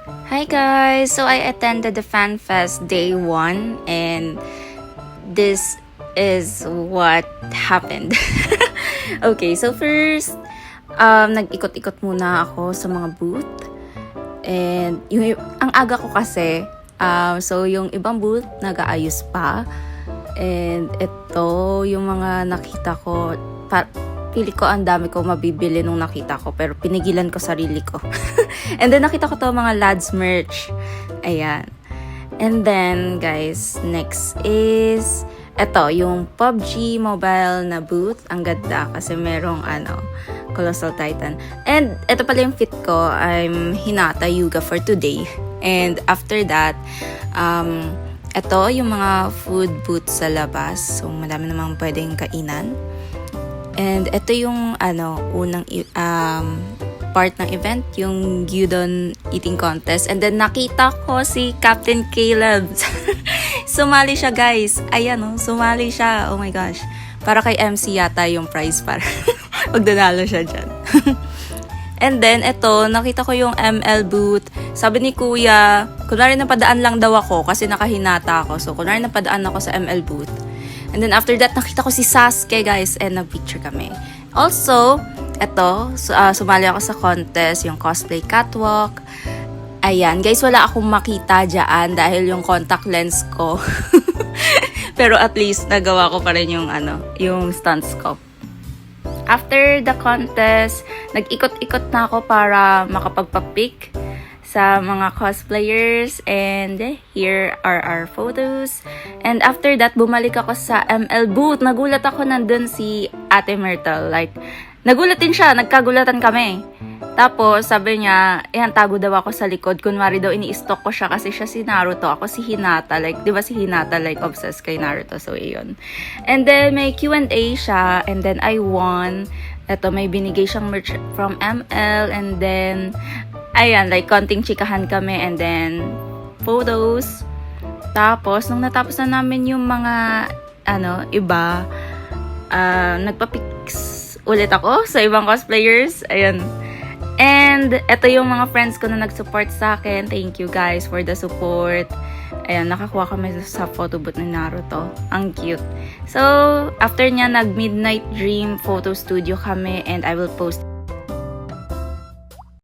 Hi guys! So I attended the Fan Fest day 1 and this is what happened. Okay, so first, nag-ikot-ikot muna ako sa mga booth. And ang aga ko kasi, so yung ibang booth nag-aayos pa. And ito, yung mga nakita ko, pili ko ang dami ko mabibili nung nakita ko, pero pinigilan ko sarili ko. And then nakita ko to mga lads merch. Ayan. And then guys, next is eto, yung PUBG mobile na booth. Ang ganda kasi merong Colossal Titan. And eto pala yung fit ko. I'm Hinata Yuga for today. And after that, eto yung mga food booth sa labas. So madami namang pwedeng kainan. And ito yung unang part ng event, yung Gyudon eating contest. And then nakita ko si Captain Caleb. Sumali siya guys. Ayan sumali siya. Oh my gosh. Para kay MC yata yung prize para magdanalo siya dyan. And then ito, nakita ko yung ML booth. Sabi ni Kuya, kunwari napadaan lang daw ako kasi nakahinata ako. So kunwari napadaan ako sa ML booth. And then after that, nakita ko si Sasuke guys and nag-picture kami. Also, eto, sumali ako sa contest, yung cosplay catwalk. Ayan, guys, wala akong makita dyan dahil yung contact lens ko. Pero at least, nagawa ko pa rin yung stunts ko. After the contest, nag-ikot-ikot na ako para makapagpa-pic sa mga cosplayers, and here are our photos. And after that, bumalik ako sa ML booth. Nagulat ako, nandun si Ate Myrtle. Like, nagulat din siya, nagkagulatan kami. Tapos, sabi niya, tago daw ako sa likod. Kunwari daw, ini-stalk ko siya kasi siya si Naruto. Ako si Hinata. Like, di ba si Hinata, like, obsessed kay Naruto. So, iyon. And then, may Q&A siya. And then, I won. Ito, may binigay siyang merch from ML. And then, ayan, like, konting chikahan kami. And then, photos. Tapos, nung natapos na namin yung mga, iba, nagpa-pics ulit ako sa ibang cosplayers. Ayan. And, eto yung mga friends ko na nag-support sa akin. Thank you guys for the support. Ayan, nakakuha kami sa photo booth ni Naruto. Ang cute. So, after niya, nag-Midnight Dream photo studio kami and I will post